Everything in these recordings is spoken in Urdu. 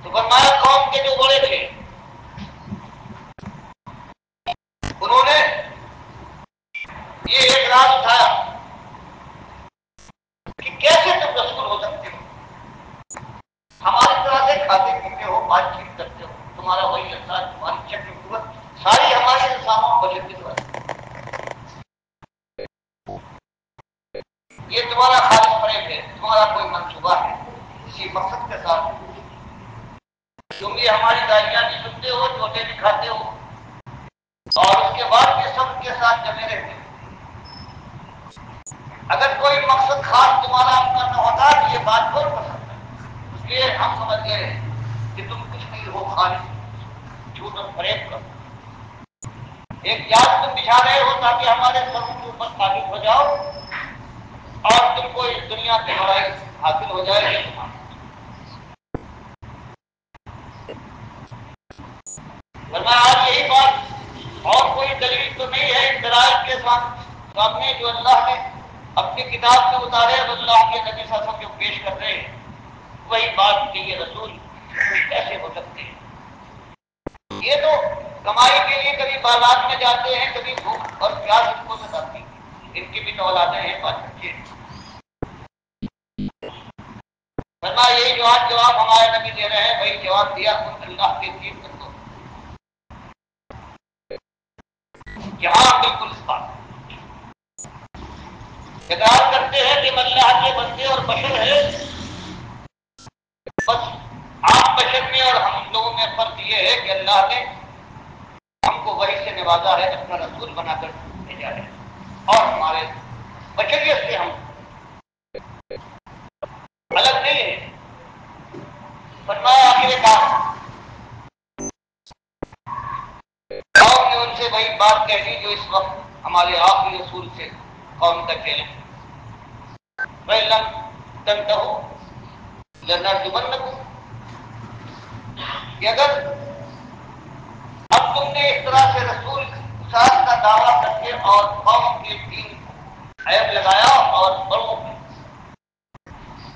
تو فرمایا قوم کے جو بڑے تھے انہوں نے یہ اعتراض اٹھایا کہ کیسے تم رسول ہو سکتے ہو، ہماری طرح سے کھاتے پیتے ہو، بات چیت کرتے ہو، تمہارا وہی انداز، تمہاری شکل صورت ساری ہماری انسانوں بشر کی طرح، یہ تمہارا خالص فریب ہے، تمہارا کوئی منصوبہ ہے اسی مقصد کے ساتھ تم یہ ہماری گالیاں بھی سنتے ہو، چوٹے بھی کھاتے ہو اور اس کے بعد بھی سب کے ساتھ جمے رہتے ہو۔ اگر کوئی مقصد خاص تمہارا اپنا نہ ہوتا تو یہ بات بہت پسند ہے، اس لیے ہم سمجھ گئے کہ تم کچھ نہیں ہو، خالص جھوٹ اور فریب کرو، ایک جال تم بچھا رہے ہو تاکہ ہمارے سر کے اوپر ثابت ہو جاؤ اور تم کو اس دنیا کی بڑائی حاصل ہو جائے گی۔ ورنہ آج یہی بات اور کوئی دلیل تو نہیں ہے اس دلائل کے سامنے جو اللہ نے اپنی کتاب سے اتارے اور اللہ کے نبی صلی اللہ علیہ وسلم جو پیش کر رہے ہیں وہی بات کہ یہ رسول کیسے ہو سکتے ہیں۔ یہ تو کمائی کے لیے کبھی بازار میں جاتے ہیں، کبھی بھوک اور پیاس ان کو ستاتی ہیں، ان کی بھی تو اولادیں ہیں، بات سچی ہے۔ ورنہ یہی جواب ہمارے نبی دے رہے ہیں، وہی جواب دیا اللہ کے دین کو یہاں بالکل اس بات اقرار کرتے ہیں کہ اللہ کے بندے اور بشر ہے، بس عام بشر میں اور ہم لوگوں میں فرق یہ ہے کہ اللہ نے ہم کو وحی سے نوازا ہے، اپنا رسول بنا کر بھیجا ہے اور ہمارے بشریت سے ہم الگ نہیں ہے۔ فرمایا آخر کار قوم نے ان سے وہی بات کہہ دی جو اس وقت ہمارے آخری رسول سے قوم تک کہہ لیں، وَإِن تَنْتَهُوا لَنَرْجُمَنَّكُمْ، کہ اگر اب تم نے اس طرح سے رسول اشاعت کا دعویٰ کر کے اور قوم کے دین عیب لگایا اور بڑوں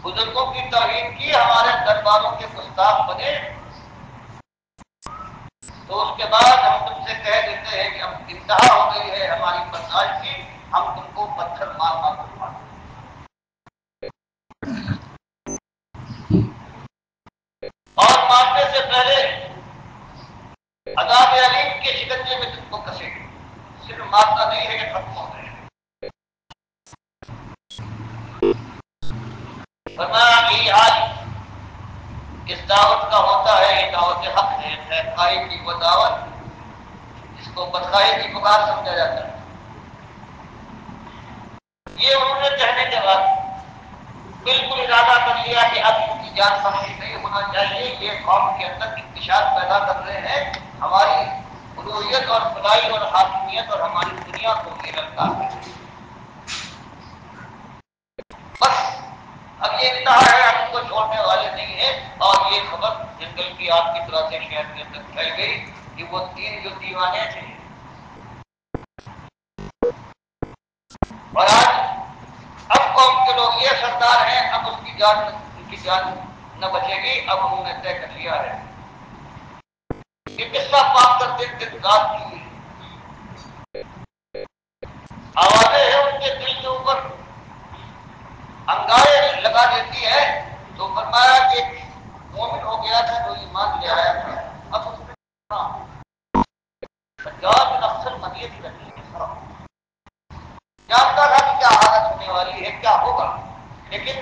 بزرگوں کی توہین کی، ہمارے درباروں کے گستاخ بنے، تو اس کے بعد ہم تم سے کہہ دیتے ہیں کہ اب انتہا ہو گئی ہے ہماری برداشت کی، ہم تم کو پتھر مار مار کر ماریں، اور مارنے سے پہلے عذاب علیم کے شکنجے میں تم کو کسے گے، صرف مارنا نہیں ہے کہ ختم ہو گئے۔ فرمایا کہ آج اس دعوت کا ہوتا ہے، یہ دعوت حق ہے، خیرخواہی کی وہ دعوت جس کو بدخواہی کی پکار سمجھا جاتا ہے۔ یہ انہوں نے کہنے کے بعد بالکل ارادہ کر لیا کہ اب ان کی جان سختی نہیں ہونا چاہیے، یہ قوم کے اندر انتشار پیدا کر رہے ہیں، ہماری الوہیت اور خدائی اور حاکمیت اور ہماری دنیا کو یہ للکار ہے۔ بس اب یہ انتہا ہے، ہم ان کو چھوڑنے والے نہیں ہیں، اور یہ خبر جنگل کی آگ کی طرح سے شہر کے اندر پھیل گئی کہ وہ تین جو دیوانے تھے اور آج اب قوم کے لوگ یہ سردار ہیں، اب ان کی جان نہ بچے گی، اب انہوں نے طے کر لیا ہے۔ یہ قصہ پاک کرتے دن رات کی آوازیں ہیں ان کے دل کے اوپر انگارے لگا دیتی ہے، تو فرمایا کہ مومن ہو گیا تھا جو ایمان لے آیا تھا، اب اس میں سجاد افسر مدیت کرنی ہے، جانتا تھا کہ کیا حالت ہونے والی ہے، کیا ہوگا، لیکن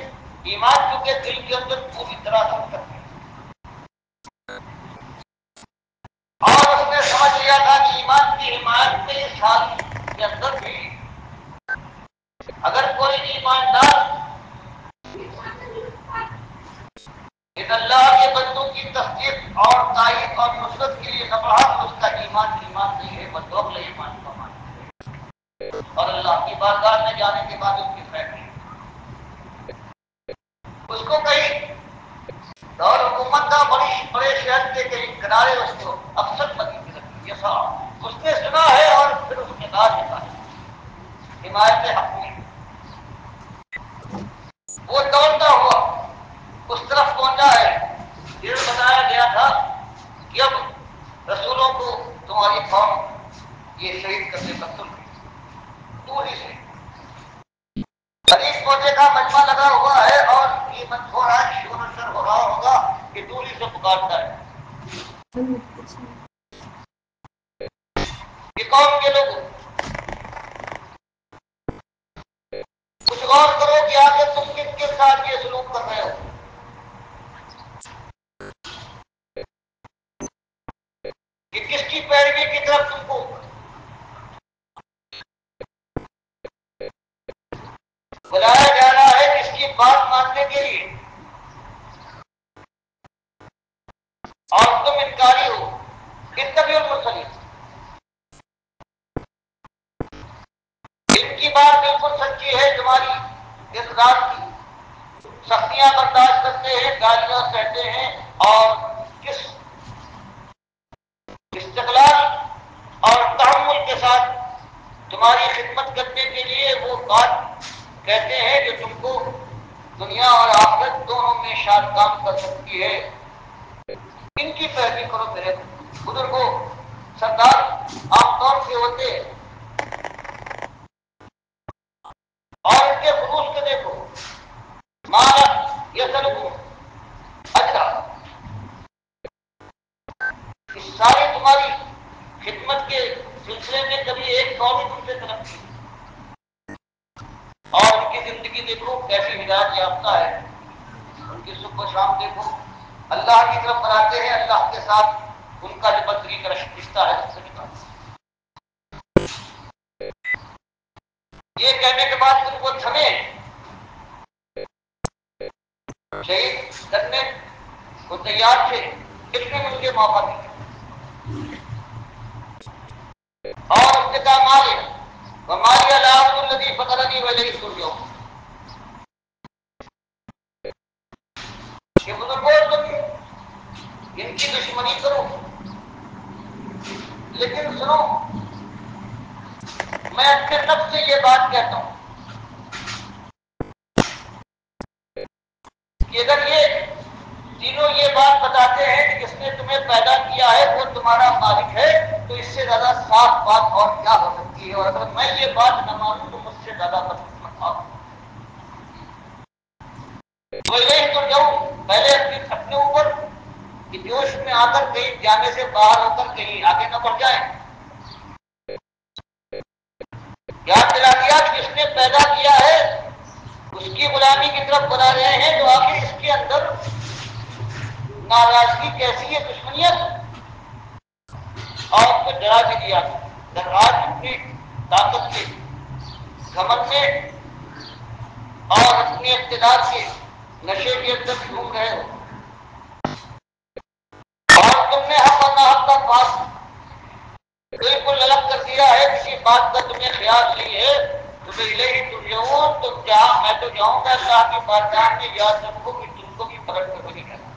ایمان چونکہ دل کے اندر پوری طرح سے اتر گیا اور اس نے سمجھ لیا تھا کہ ایمان کی حمایت میں اس حال کے اندر بھی اگر کوئی ایماندار ان اللہ کے بندوں کی تصدیق اور تائید اور نصرت کے لیے نہ بڑھا تو اس کا ایمان نہیں ہے، بدوغل ایمان کا مان ہے، اور اللہ کی بارگاہ میں جانے کے بعد اس کی خیر نہیں۔ اس کو کہیں دور حکومت کا بڑے شہر کے کہیں کنارے اس کو افسر بنی کی رکھی، یہ سب اس نے سنا ہے اور پھر اس نے کہا ہے حمایت حق میں وہ دوڑتا ہوا اس طرف پہنچا ہے، یہ بتایا گیا تمہاری قوم یہ شہید کرنے کا تم دور ہی سے قریب پودے کا مجمع لگا ہوا ہے اور یہ من ہو رہا ہے، شور و شر ہو رہا ہوگا کہ دوری سے پکارتا ہے یہ قوم کے لوگ کچھ غور کرو کہ آگے تم کن کے ساتھ یہ سلوک کر رہے ہو. کہ کس کی پیروی کی طرف تم کو بلایا جا رہا ہے، کس کی بات ماننے کے لیے، اور تم انکاری ہو. اتبعوا المرسلین، ان کی بات بالکل سچی ہے، تمہاری اس رات کی سختیاں برداشت کرتے ہیں، گالیاں سہتے ہیں، اور کس استقلال اور تحمل کے ساتھ تمہاری خدمت کرنے کے لیے وہ بات کہتے ہیں جو تم کو دنیا اور آخرت دونوں میں شاد کام کر سکتی ہے. ان کی پیروی کرو میرے بزرگوں. سردار عام طور سے ہوتے ہیں اور ان کے خلوص کے دیکھو. مالک یہ سلگو اجرا، اس ساری تمہاری خدمت کے سلسلے میں کبھی ایک قوم تم سے طلب کی، اور ان کی زندگی دیکھو کیسی ہدایت یافتہ ہے. ان کی صبح و شام دیکھو اللہ کی طرف بناتے ہیں، اللہ کے ساتھ ان کا جو بدری کا رشتہ ہے اس سے نکالتے. یہ کہنے کے بعد تم کو تھمے شہید کرنے کو تیار تھے، کتنے میں مجھے موقع دیا اور اس نے کہا مالک ومالی اللہ الذی فطرنی والیہ ترجعون. کہ بزرگوں تم ان کی دشمنی کرو لیکن سنو میں اپنے نفس سے یہ بات کہتا ہوں کہ اگر یہ تینوں یہ بات بتاتے ہیں کہ جس نے تمہیں پیدا کیا ہے وہ تمہارا مالک ہے، تو اس سے زیادہ صاف بات اور کیا ہو سکتی ہے. اور اگر میں یہ بات نہ مانوں تو مجھ سے زیادہ بدقسمت آپ تو یہی تو جاؤں پہلے اپنے اوپر کہ جوش میں آ کر کہیں جانے سے باہر ہو کر کہیں آگے نہ بڑھ جائیں. یاد دلا دیا کہ جس نے پیدا کیا ہے اس کی غلامی کی طرف بنا رہے ہیں، تو آخر اس کے اندر ناراضگی کیسی ہے، دشمنیت. اور اس کو ڈرا بھی دیا آج اپنی طاقت کے گھمنڈ میں اور اپنے اقتدار کے نشے کے اندر گھوم رہے ہو، اور تم نے حق اور ناحق کا پاس بالکل الگ کر دیا ہے، کسی بات کا تمہیں خیال نہیں ہے. تمہیں الہی ترجعون، تم جہاں میں تو جاؤں گا اللہ کی بارگاہ میں، یاد رکھو کہ تم کو بھی پلٹ کر نہیں کرنا.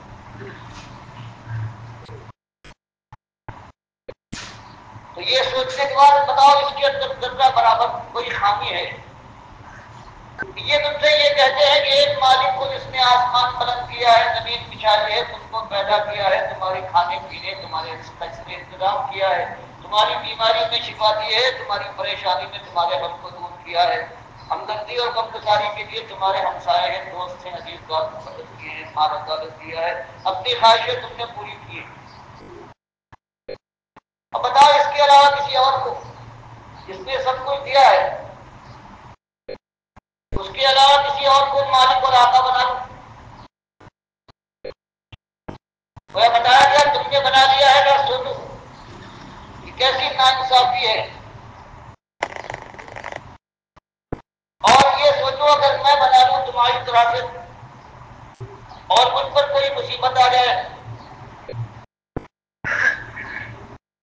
تو یہ سوچنے کے بعد بتاؤ اس کے اندر ذرہ برابر کوئی خامی ہے. یہ تم سے یہ کہتے ہیں کہ ایک مالک کو جس نے آسمان بلند کیا ہے، زمین بچھائی ہے، تم کو پیدا کیا ہے، تمہارے کھانے پینے تمہارے انتظام کیا ہے، تمہاری بیماری میں شفا دی ہے، تمہاری پریشانی میں تمہارے غم کو دور کیا ہے، ہمدردی اور غمگساری کے لیے تمہارے ہمسائے ہیں، دوست ہیں، عزیز دوست مدد کیے ہیں، مال و دولت دیا ہے، اپنی خواہشیں تم نے پوری کی ہے. اب بتاؤ اس کے علاوہ کسی اور کو جس نے سب کچھ دیا ہے، اس کے علاوہ کسی اور کو مالک اور آقا بنا لو. وہ بتایا گیا تم نے بنا لیا ہے. اگر سوچو کہ کیسی ناانصافی ہے، اور یہ سوچو اگر میں بنا لوں تمہاری طرح سے اور مجھ پر کوئی مصیبت آ جائے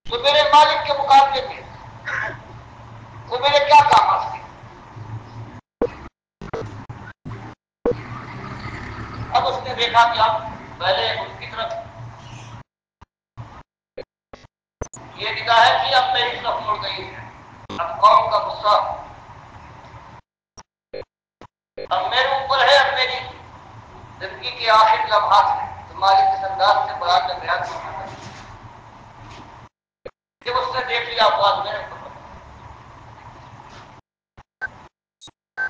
تو میرے مالک کے مقابلے میں وہ میرے کیا کام آ سکتے. اب اس نے دیکھا کہ اب پہلے ان کی طرف یہ نگاہ ہے کہ اب میری طرف مڑ گئی ہے، اب قوم کا غصہ اب میرے اوپر ہے، اب میری زندگی کے آخر لمحات ہیں، تمہاری اس انداز سے بڑا کر جب اس نے دیکھ لیا آواز میں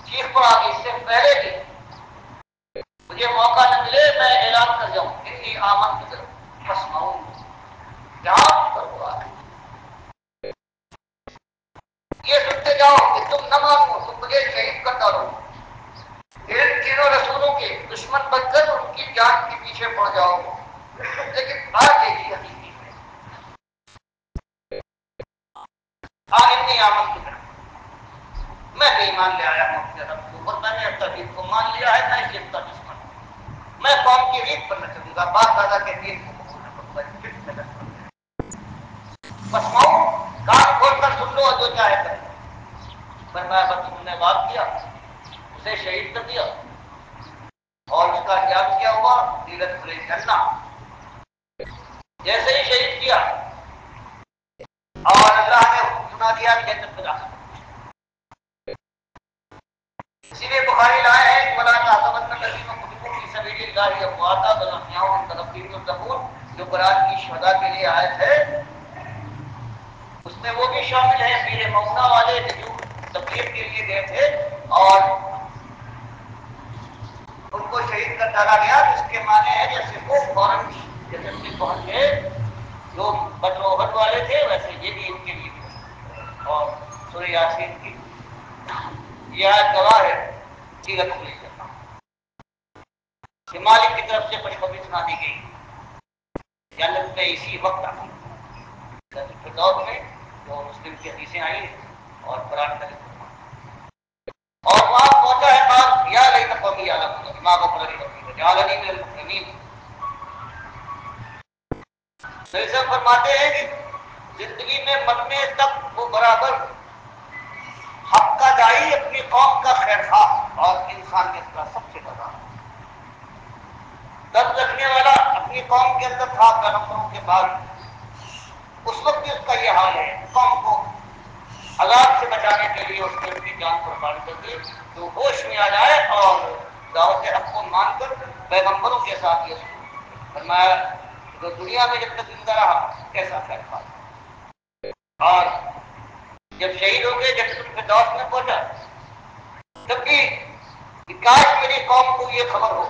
چیخ پڑا کہ اس سے پہلے کہ مجھے موقع نہ ملے میں اعلان کر جاؤں انی آمنت فاسمعون جہاں پر ہوا ہے یہ سنتے جاؤ کہ تم نہ مانو تم مجھے شہید کر ڈالو ان تینوں رسولوں کے دشمن بن کر ان کی جان کے پیچھے پڑ جاؤ لیکن بات دیکھی حقیقی انی آمنت میں بھی ایمان لے آیا ہوں اپنے رب کو اور میں نے توحید کو مان لیا ہے میں اس کا دشمن ہوں میں قوم کی ریت پر نہ چلوں گا باپ دادا کے دین کو قبول نہ کروں گا بس کان کھول کر سن لو اور جو چاہے کرو فرمایا بس تم نے بات کیا اسے شہید کر دیا اور اس کا انجام کیا ہوا سیرت پورے جنہ جیسے ہی شہید کیا اور اللہ نے سنا دیا جنت میں داخل اسی لیے بخاری لائے ہیں ولا تحسبن الذين قتلوا في سبيل الله امواتا بل احياء عند ربهم يرزقون جو قرآن کی شہداء کے لیے آیت ہے اس میں وہ بھی شامل ہیں میرے مونا والے جو تبلیغ کے لیے گئے تھے اور ان کو شہید کر ڈالا گیا جس کے معنی ہے جیسے وہ فوراً جنت میں پہنچ گئے جو بدر و احد والے تھے ویسے یہ بھی ان کے لیے بھی اور سورہ یاسین کی یہ آیت گواہ ہے سیرت پوری کرنا کہ مالک کی طرف سے خوشخبری سنا دی گئی جنت میں اسی وقت آتی فردوس میں جو مسلم کی حدیثیں آئی اور قرآن کا اور وہاں پہنچا ہے قال یا لیت قومی یعلمون ما غفر لی ربی وجعلنی من المکرمین سلسلہ فرماتے ہیں کہ زندگی میں مرنے تک وہ برابر حق کا داعی اپنی قوم کا خیر خواہ اور انسانیت کا سب سے بڑا درد رکھنے والا اپنی قوم کے اندر تھا پیغمبروں کے بعد اس وقت بھی اس کا یہ حال ہے قوم کو عذاب سے بچانے کے لیے اس نے اپنی جان قربان کر دی تو ہوش میں آ جائے اور دعوت حق کو مان کر پیغمبروں کے ساتھ یہ فرمایا جو دنیا میں جب تک زندہ رہا کیسا خیر خواہ اور جب شہید ہو گئے جب تم فردوس میں پہنچا تب بھی کاش میری قوم کو یہ خبر ہو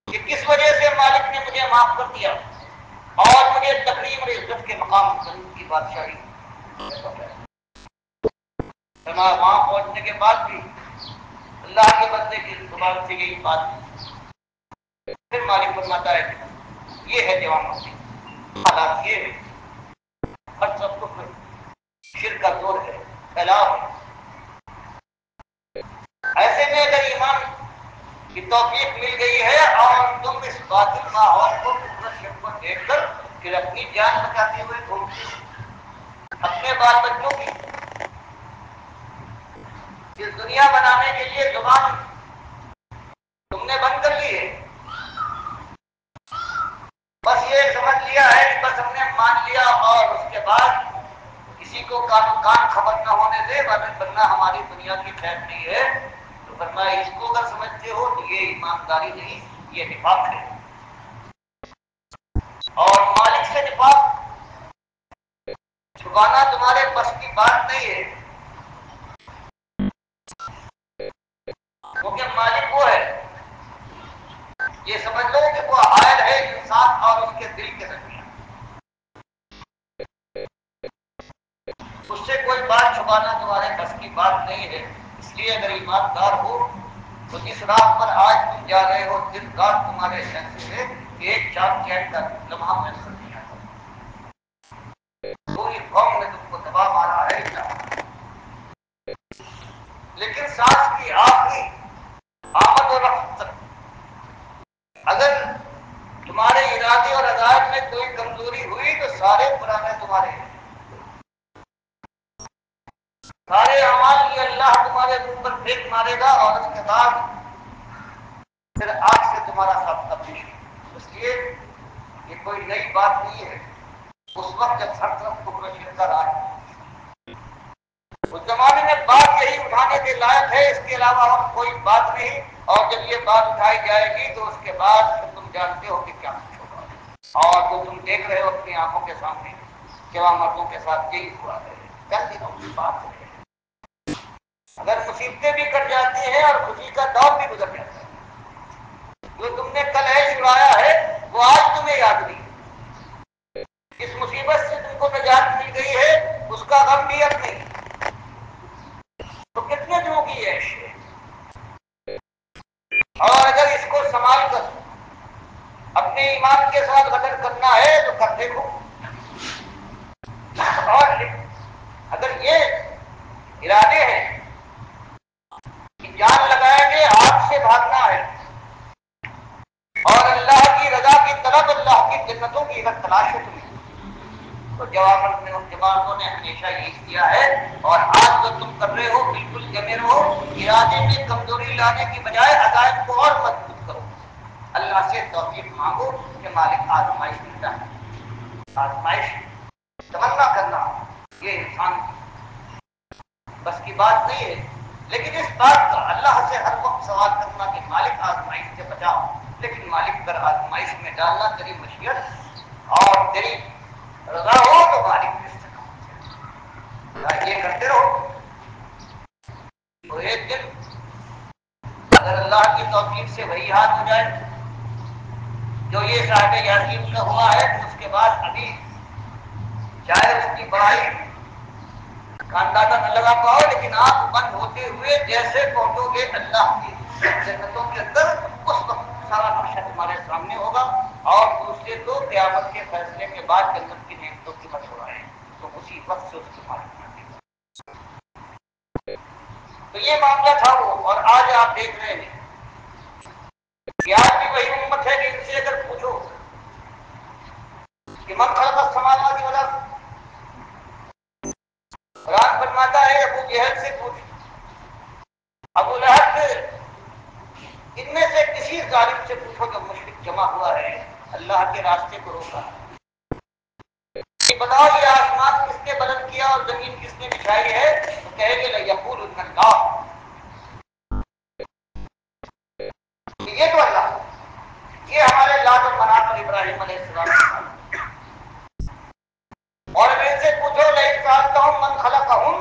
کہ کس وجہ سے مالک نے مجھے معاف کر دیا اور مجھے تقریم اور عزت کے مقام کی بادشاہی وہاں پہنچنے کے بعد بھی اللہ کے بندے کی زبان سے یہی بات پھر مالک فرماتا ہے یہ ہے جوان مسیح حالات یہ ہے ہر سب کو شرک کا دور ہے پھیلاؤ ہے ایسے میں اگر ایمان کی توفیق مل گئی ہے اور تم اس باطل ماحول کو شرک کو دیکھ کر پھر اپنی جان بچاتے ہوئے گھومتے ہو اپنے بال بچوں کی اس دنیا بنانے کے لیے زبان تم نے بند کر لی ہے بس یہ سمجھ لیا ہے کہ بس ہم نے مان لیا اور اس کے بعد کسی کو کان خبر نہ ہونے دے ورنہ ہماری دنیا کی خیر نہیں ہے تو فرمایا اس کو اگر سمجھتے ہو تو یہ ایمانداری نہیں یہ نفاق ہے اور مالک سے نفاق چھپانا تمہارے بس کی بات نہیں ہے کیونکہ مالک وہ ہے یہ سمجھ لو کہ وہ حائل ہے انسان اور اس کے دل کے درمیان اس سے کوئی بات چھپانا تمہارے بس کی بات نہیں ہے اس لیے اگر ایماندار ہو تو جس راہ پر آج تم جا رہے ہو دن رات تمہارے فیصلے سے ایک چاند چین کا لمحہ میں کر دیا پوری قوم نے تم کو دبا مارا ہے لیکن سانس کی آخری آمد و رفت اگر تمہارے ارادے اور عزائم میں کوئی کمزوری ہوئی تو سارے پرانے تمہارے ہیں سارے اعمال کی اللہ تمہارے منہ پر پھینک مارے گا اور اس کے بعد پھر آج سے تمہارا ساتھ تبدیل اس لیے یہ کوئی نئی بات نہیں ہے اس وقت جب ہر طرف کو شرک کا راج اس زمانے میں بات یہی اٹھانے کے لائق ہے اس کے علاوہ اور کوئی بات نہیں اور جب یہ بات اٹھائی جائے گی تو اس کے بعد تم جانتے ہو کہ کیا کچھ ہوگا اور جو تم دیکھ رہے ہو اپنی آنکھوں کے سامنے جوان مردوں کے ساتھ یہی ہوا ہے، چند دنوں کی بات ہے۔ اگر مصیبتیں بھی کٹ جاتی ہیں اور خوشی کا دور بھی گزر جاتا ہے، جو تم نے کل عیش اڑایا ہے وہ آج تمہیں یاد نہیں، اس مصیبت سے تم کو نجات مل گئی ہے اس کا غم بھی اب نہیں، تو کتنے دنوں کی عیش ہے؟ اور اگر اس کو سنبھال کر اپنے ایمان کے ساتھ غدر کرنا ہے تو کر دیکھو، اور اگر یہ ارادے ہیں کہ جان لگائیں گے آگ سے بھاگنا ہے اور اللہ کی رضا کی طلب، اللہ کی جنتوں کی اگر تلاش ہے تمہیں، تو جوانوں نے ہمیشہ یہی کیا ہے، اور آج جو تم کر رہے ہو بالکل جمے رہو، ارادے میں کمزوری لانے کی بجائے عزائم کو اور مضبوط کرو، اللہ سے توفیق مانگو کہ مالک آزمائش ملتا ہے، آزمائش تمنا کرنا یہ انسان بس کی بات نہیں ہے، لیکن اس بات کا اللہ سے ہر وقت سوال کرنا کہ مالک آزمائش سے بچاؤ، لیکن مالک پر آزمائش میں ڈالنا تیری مشیت اور تیری رضا ہو تو مالک اس سے کام یہ کرتے رہو، تو ایک دن اگر اللہ کی توفیق سے وہی حال ہو جائے جو یہ صاحب یاسین کا ہوا ہے، تو اس کے بعد ابھی چاہے اس کی بڑائی کا اندازہ نہ لگا پاؤ، لیکن آپ بند ہوتے ہوئے جیسے پہنچو گے اللہ کی جنتوں کے اندر، اس وقت سارا نقشہ تمہارے سامنے ہوگا، اور دوسرے تو قیامت کے فیصلے کے بعد جنت کی نعمتوں کی مشورہ ہے، تو اسی وقت سے اس کی مالک بن گئی۔ تو یہ معاملہ تھا وہ، اور آج آپ دیکھ رہے ہیں کہ آج بھی وہی امت ہے کہ ان سے اگر پوچھو کہ من خلق السماوات والارض، قرآن فرماتا ہے ابو جہل سے پوچھ، ابو لہب سے، ان میں سے کسی ظالم سے پوچھو جو مشرک جمع ہوا ہے اللہ کے راستے کو روکا، کہ بتاؤ یہ آسمان کس نے بلند کیا اور زمین کس نے بچھائی ہے، تو کہے گے لیقولن اللہ، یہ تو اللہ، یہ ہمارے لات و منات اور ابراہیم علیہ السلام، اور ان سے پوچھو لئن سألتہم من خلقہم،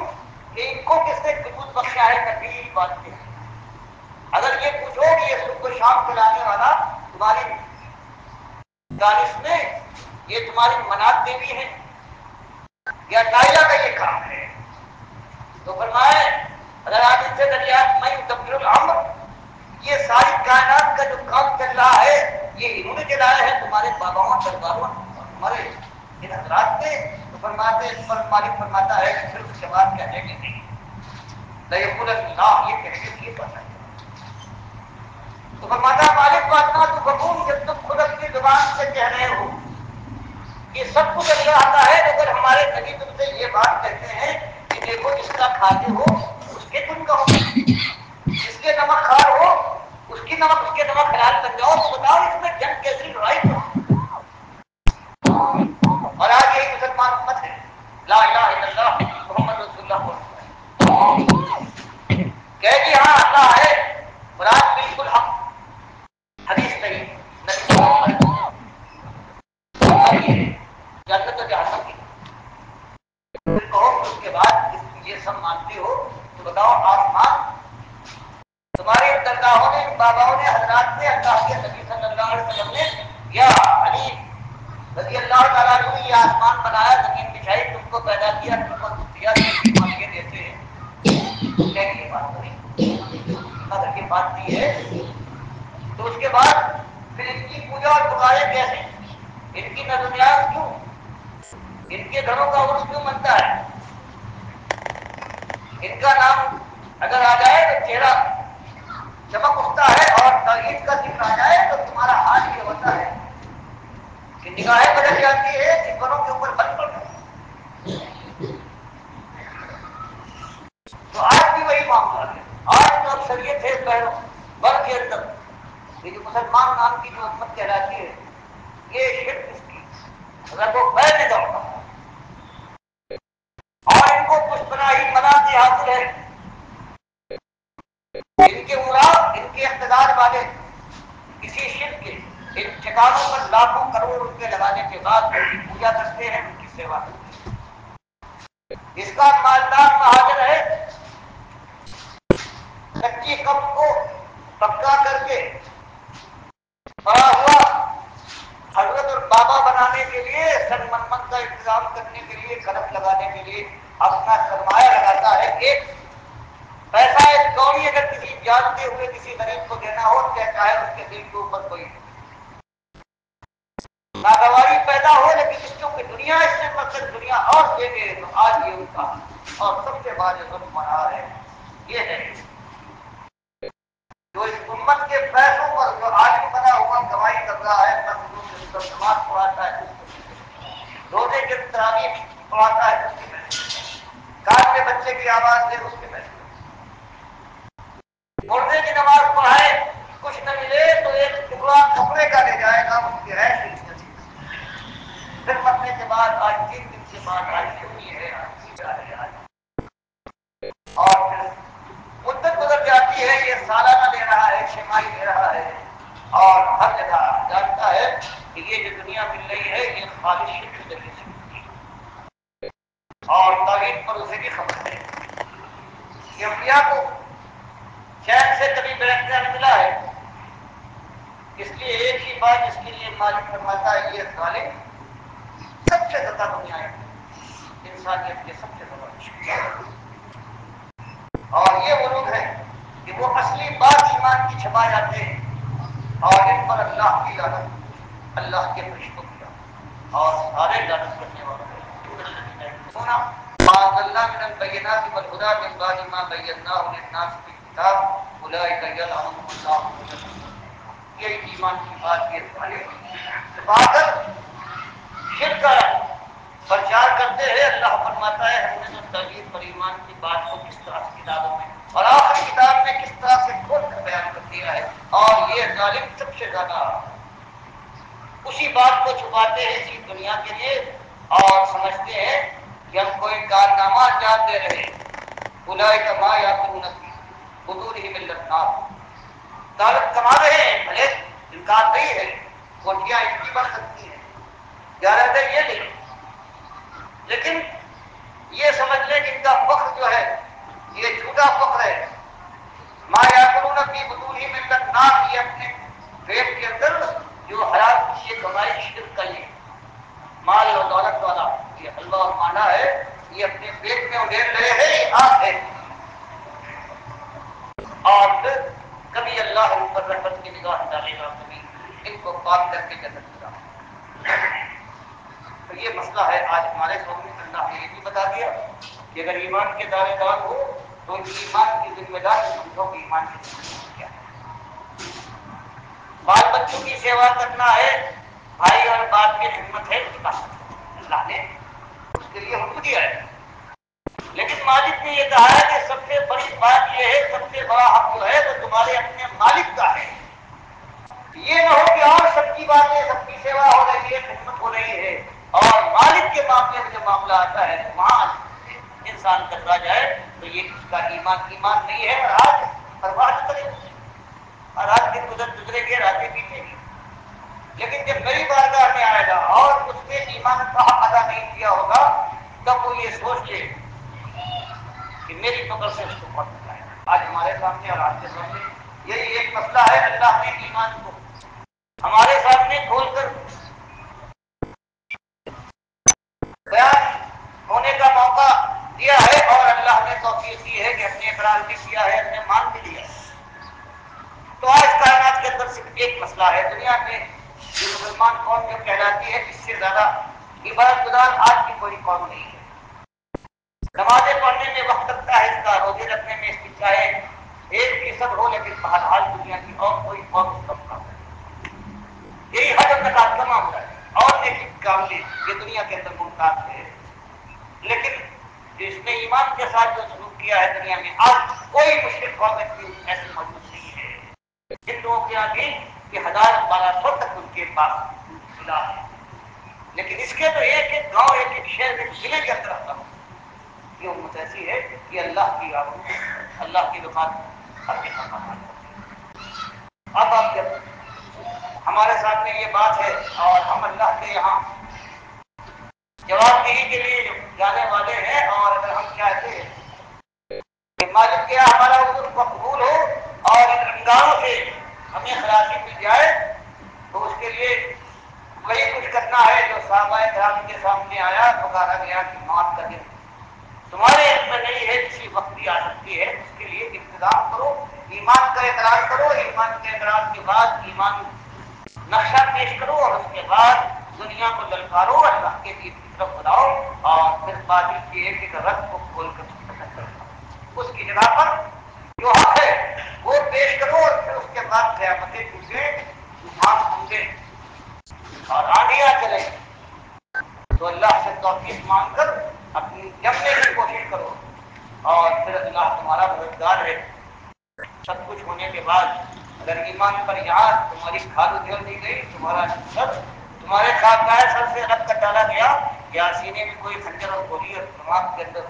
کہ ان کو کس نے وجود بخشا ہے، کبھی بات نہیں، اگر یہ پوچھو کہ یہ صبح و شام کھلانے والا تمہاری دانش میں یہ تمہاری منات دیوی ہے یا دائلہ کا یہ کام ہے، تو فرمائے اگر آپ ان سے دریافت میں یدبر الامر، یہ ساری کائنات کا جو کام چل رہا ہے یہ انہوں نے چلایا ہے تمہارے باباؤں درباروں تمہارے ان حضرات نے، تو فرماتے اس پر مالک فرماتا ہے کہ صرف جواب کہنے کے نہیں، لیقولن اللہ، یہ کہنے کے لیے پتہ ہے، تو فرماتا مالک باتنا تو بکون، جب تم خود اپنی زبان سے کہہ رہے ہو یہ سب کچھ اللہ آتا ہے، اگر ہمارے نبی تم سے یہ بات کہتے ہیں کہ دیکھو جس کا کھاتے ہو اس کے تم کہو، جس کے نمک کھار ہو اس کی نمک اس کے نمک حلال بن جاؤ، تو بتاؤ اس میں جنگ کیسی لڑائی ہو، اور آج یہی مسلمان امت ہے، لا الہ الا اللہ محمد رسول اللہ کہ جی ہاں اللہ ہے، مراد بالکل حق، حدیث نہیں، جنت و جہنم کی، پھر کہو اس کے بعد یہ سب مانتے ہو تو بتاؤ آسمان تمہارے درگاہوں نے، باباؤں نے، حضرات نے، اللہ کے نبی صلی اللہ علیہ وسلم نے یا علی رضی اللہ تعالیٰ عنہ نے یہ آسمان بنایا، زمین بچھائی، تم کو پیدا کیا، تم کو دیا، تم یہ دیتے ہیں، لیکن یہ بات نہیں، اگر یہ بات نہیں ہے تو اس کے بعد پھر ان کی پوجا اور پکارے کیسے، ان کی نظریات کیوں، ان کے گھروں کا عرس کیوں منتا ہے، ان کا نام اگر آ جائے تو چہرہ چمک اٹھتا ہے، اور توحید کا ذکر آ جائے تو تمہارا حال یہ ہوتا ہے کہ نگاہیں بدل جاتی ہے، جنگلوں کے اوپر بل پڑتا ہے، تو آج بھی وہی معاملہ ہے، آج تو اکثریت ہے بل کے اندر یہ جو مسلمان نام کی جو امت کہلاتی ہے یہ شرک اس کی اگر وہ پیر میں دوڑتا اور ان کو کچھ پناہی مناتے حاصل ہے، ان کے مراد، ان کے اقتدار والے کسی شرک کے ان ٹھکانوں پر لاکھوں کروڑ روپے لگانے کے بعد ان کی پوجا کرتے ہیں، ان کی سیوا کرتے ہیں۔ اس کا مالدار مہاجر ہے، کچی کپ کو پکا کر کے بڑا ہوا حضرت اور بابا بنانے کے لیے، سن منت کا انتظام کرنے کے لیے، قلم لگانے کے لیے اپنا سرمایہ لگاتا ہے۔ ایک پیسہ ایک کوڑی اگر کسی جانتے ہوئے کسی غریب کو دینا ہو، چاہے اس کے دل کے اوپر کوئی ناگواری پیدا ہو، لیکن اس کو دنیا اس سے مقصد دنیا اور دے گے تو آج یہ ان کا اور سب سے بڑا جو ظلم بنا ہے یہ ہے جو اس امت کے پیسوں پر جو آج بنا ہوا کمائی کر رہا ہے، بس نماز پڑھاتا ہے، روزے کے تراویح پڑھاتا ہے، اس کے پیسے کان میں بچے کی آواز دے، اس کے پیسے مردے کی نماز پڑھائے، کچھ نہ ملے تو ایک ٹکڑا کپڑے کا لے جائے گا، اس کی ہے پھر مرنے کے بعد آج 3 دن کے بعد آج چھٹی ہے، اور پھر مدت گزر جاتی ہے، یہ سالانہ دے رہا ہے، چھماہی دے رہا ہے، اور ہر جگہ جانتا ہے کہ یہ جو دنیا مل رہی ہے یہ خالص شرک کے ذریعے سے ملتی ہے، اور توحید پر اسے بھی خبر ہے۔ یہ انبیاء کو چین سے کبھی بیٹھنے نہ ملا ہے، اس لیے ایک ہی بات اس کے لیے مالک فرماتا ہے، یہ ظالم سب سے زیادہ دنیا ہے، انسانیت کے سب سے زیادہ مشکل، اور یہ وہ لوگ ہیں کہ وہ اصلی بات ایمان کی چھپا جاتے ہیں، اور ان پر اللہ کی لعنت، اللہ کے فرشتوں کی لعنت، اور سارے لعنت کرنے والوں سونا اللہ من البینات والہدی من بعد ما بیناہ للناس فی الکتاب اولئک یلعنهم اللہ، یہ ایمان کی بات یہ بات شرک کا پرچار کرتے ہیں۔ اللہ فرماتا ہے ہم نے تو توحید پر ایمان کی بات کو کس طرح سے کتابوں میں اور آخری کتاب میں کس طرح سے کھول کر بیان کر دیا ہے، اور یہ ظالم سب سے زیادہ اسی بات کو چھپاتے ہیں اسی دنیا کے لیے، اور سمجھتے ہیں کہ ہم کوئی کارنامہ انجام دے رہے ہیں، اولئک ما یاکلون فی بطونہم الا النار، دولت کما رہے ہیں، بھلے انکار نہیں ہے، کوٹیاں اتنی بڑھ سکتی ہیں، زیادہ یہ نہیں، لیکن یہ سمجھ لیں کہ ان کا فخر جو ہے یہ جھوٹا فخر ہے۔ ما یاکلون فی بطونہم الا النار، یہ اپنے پیٹ کے اندر جو حلال کی یہ کمائی شرک کا یہ مال اور دولت والا یہ حلوہ اور مانا ہے، یہ اپنے پیٹ میں اڑیل رہے ہیں، یہ آگ ہے، اور پھر کبھی اللہ ان پر رحمت کی نگاہ ڈالے گا، کبھی ان کو پاک کر کے جنت میں ڈالے گا۔ تو یہ مسئلہ ہے آج ہمارے سامنے، اللہ نے یہ بھی بتا دیا کہ اگر ایمان کے دعوے دار ہو تو ایمان کی ذمہ داری سمجھو کہ ایمان کی ذمہ داری کیا ہے۔ بال بچوں کی سیوا کرنا ہے، بھائی اور باپ کی خدمت ہے، اس کا اللہ نے اس کے لیے حکم دیا ہے، لیکن مالک نے یہ کہا ہے کہ سب سے بڑی بات یہ ہے، سب سے بڑا حق جو ہے وہ تمہارے اپنے مالک کا ہے۔ یہ نہ ہو کہ اور سب کی باتیں، سب کی سیوا ہو رہی ہے، خدمت ہو رہی ہے، اور مالک کے معاملے میں جو معاملہ آتا ہے وہاں انسان کترا جائے تو یہ اس کا ایمان نہیں ہے، اور آج برباد کرے، اور آج دن گزرے گے، راتیں بیتے گی، لیکن جب میری بارگاہ میں آئے گا اور اس نے ایمان کا حق ادا نہیں کیا ہوگا تب وہ یہ سوچ لے کہ میری پکڑ سے اس کو بہت بتایا۔ آج ہمارے سامنے اور آپ کے سامنے یہی ایک مسئلہ ہے، اللہ نے ایمان کو ہمارے سامنے کھول کر بیان ہونے کا موقع دیا ہے، اور اللہ نے توفیق دی ہے کہ اپنے اقرار بھی کیا ہے، اپنے مان بھی دیا ہے۔ تو آج کائنات کے اندر صرف ایک مسئلہ ہے، دنیا میں یہ مسلمان قوم جو کہلاتی ہے اس سے زیادہ عبادت گزار آج کی کوئی قوم نہیں ہے۔ نمازیں پڑھنے میں وقت لگتا ہے اس کا، روزے رکھنے میں اس کی چاہے ایک فیصد ہو، لیکن بہرحال دنیا کی اور کوئی قوم اس کا مقابلہ نہیں۔ یہی حج اور زکات کا معاملہ ہے، اور نیکی کام میں یہ دنیا کے اندر ممتاز ہے، لیکن جس نے ایمان کے ساتھ جو سلوک کیا ہے دنیا میں آج کوئی مشرک قوم ایسی موجود نہیں ہے۔ جن لوگوں کے یہاں بھی کہ 1200 تک ان کے پاس ملا ہے، لیکن اس کے تو ایک ایک گاؤں، ایک ایک شہر، ایک ضلع کے اندر رہتا ہوں، یہ امت ایسی ہے کہ اللہ کی آمد، اللہ کی دکان ہر کے مقامات۔ اب آپ جب ہمارے سامنے یہ بات اور ہم اللہ کے یہاں جواب دہی کے لیے جانے والے ہیں، اور اگر ہم چاہتے ہیں کہ مالک کیا ہمارا حضور مقبول ہو اور ان انگاروں سے ہمیں خلاصی مل جائے، تو اس کے لیے وہی کچھ کرنا ہے جو صحابہ کرام کے سامنے آیا، پکارا گیا کہ موت کا دن تمہارے علم میں نہیں ہے، کسی وقت بھی آ سکتی ہے، اس کے لیے انتظام کرو، ایمان کا اقرار کرو، ایمان کے اقرار کے بعد ایمان نقشہ پیش کرو، اور اس کے بعد دنیا کو للکارو، اللہ کے دین کی طرف بلاؤ، اور پھر باطل کی ایک ایک رت کو کھول کر ختم کرو، اس کی جگہ پر جو حق ہے وہ پیش کرو، اور پھر اس کے بعد قیامتیں ٹوٹیں، طوفان ہوں گے اور آندھیاں چلیں، تو اللہ سے توفیق مانگ کر اپنی جمنے کی کوشش کرو، اور پھر اللہ تمہارا مددگار ہے۔ سب کچھ ہونے کے بعد اگر ایمان پر یاد تمہاری کھاد ادھر دی گئی، تمہارا سر تمہارے خاکہ سر سے الگ کر ڈالا گیا، یا سینے میں کوئی خنجر اور گولی اور دماغ کے اندر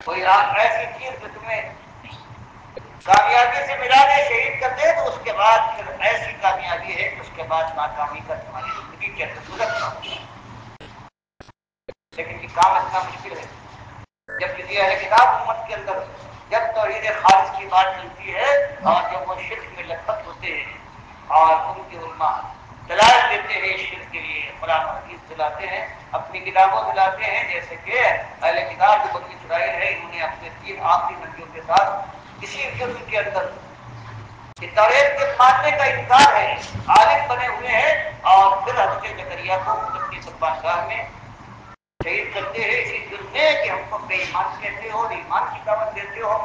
کوئی آگ ایسی چیز جو تمہیں کامیابی سے ملا دے، شہید کر دے، تو اس کے بعد پھر ایسی کامیابی ہے کہ اس کے بعد ناکامی کا تمہاری زندگی کے اندر گزرتا ہوگا۔ لیکن یہ کام اتنا مشکل ہے، جب کسی اہل کتاب امت کے اندر جب توحید خالص کی بات ملتی ہے، اور جب وہ شرک میں لطف ہوتے ہیں، اور ان کی علماء دلائل دیتے ہیں شرک کے لیے، قرآن و حدیث دلاتے ہیں، اپنی کتابوں دلاتے ہیں، جیسے کہ اہل کتاب جو بنی اسرائیل ہے، انہوں نے اپنے 3 آخری نبیوں کے ساتھ اسی جرم کے اندر توحید کے ماننے کا انکار ہے، عالم بنے ہوئے ہیں، اور پھر حضرت زکریا کو اپنی قربانگاہ میں شہید کرتے ہیں اسی جرم میں کہ ہم کو بے ایمان کہتے ہو، ایمان کی دعوت دیتے ہو،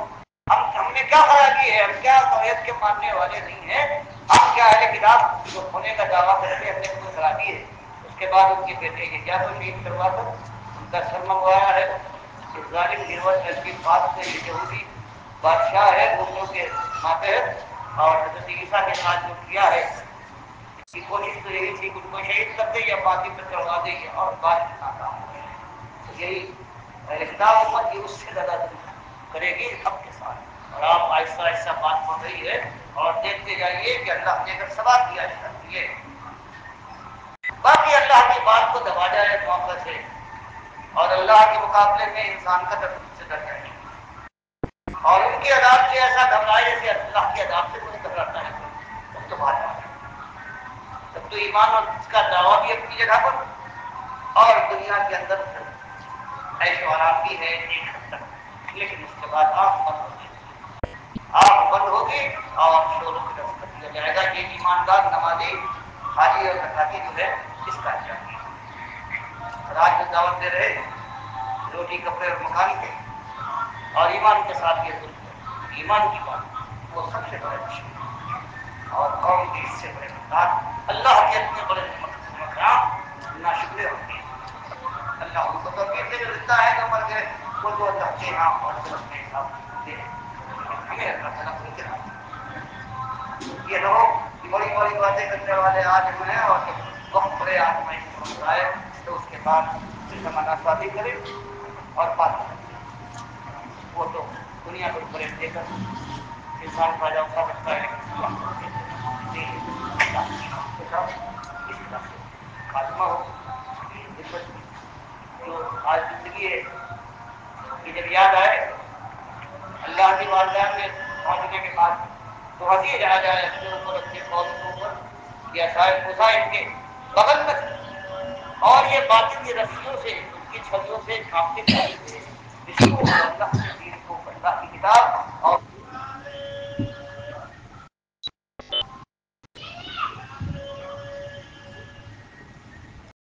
ہم نے کیا خرابی ہے، ہم کیا توحید کے ماننے والے نہیں ہیں، ہم کیا اہل کتاب جو ہونے کا دعویٰ کرتے ہیں، ہم نے کوئی خرابی ہے۔ اس کے بعد ان کے بیٹے یہ کیا تو شہید کروا کر ان کا سر منگوایا ہے، کہ ظالم گروہ کی بات سے یہ یہودی بادشاہ ہے دوسروں کے ماتحت، اور حضرت عیسیٰ کے ساتھ جو کیا ہے، اس کی کوشش تو یہی تھی کہ ان کو شہید کر دے یا پاتی پر چڑھوا دے، اور بات ناکام ہو گئی۔ یہی کتاب امت کی اس سے زیادہ کرے گی حق کے ساتھ، اور آپ آہستہ آہستہ بات بڑھ رہی ہے، اور دیکھتے جائیے کہ اللہ نے اگر سوال کیا جاتا ہے، باقی اللہ کی بات کو دبا جائے موقع سے، اور اللہ کے مقابلے میں انسان کا درد سے ڈر جائے، اور ان کے عذاب سے ایسا گھبرائے جیسے اللہ کے عذاب سے کوئی گھبراتا ہے، تب تو بات آ جائے، تب تو ایمان اور اس کا دعویٰ بھی اپنی جگہ پر، اور دنیا کے اندر عیش و آرام بھی ہے ایک حد تک، لیکن اس کے بعد آنکھ بند ہوگی، آنکھ بند ہوگی، اور شوروں کی طرف کر دیا جائے گا کہ ایماندار نمازی حاجی اور زکاتی جو ہے اس کا چاہیے، اور آج جو دعوت دے رہے روٹی کپڑے اور مکان کے، اور ایمان کے ساتھ یہ ظلم، ایمان کی بات وہ سب سے بڑے دشمن، اور قوم کے اس سے بڑے مقدار اللہ کے اتنے بڑے مقام نہ شکر ہوتے ہیں۔ اللہ ان کو توفیق دے دیتا ہے تو مر گئے، وہ تو اللہ کے یہاں اور پھر اپنے حساب دے، ہمیں اللہ تعالیٰ کو کیا یہ لوگ بڑی بڑی باتیں کرنے والے آج ہیں، اور جب وقت پڑے آدمی سمجھ آئے تو اس کے بعد پھر زمانہ شادی کرے اور بات کرے، وہ تو دنیا کو فریب دے کر انسان فائدہ اٹھا سکتا ہے، لیکن اللہ کو فریب اللہ کی شان کے ساتھ اس طرح سے خاتمہ ہو زندگی جو آج زندگی ہے کہ جب یاد آئے اللہ کی بارگاہ میں پہنچنے کے بعد تو ہنسی جا جائے اپنے اوپر، اپنے قوم کے اوپر، یا شاید مسائب کے بغل میں، اور یہ باطل کی رسیوں سے، ان کی چھڑیوں سے کانپتے چلتے تھے، اس کو اللہ کے دین کو، اللہ کی کتاب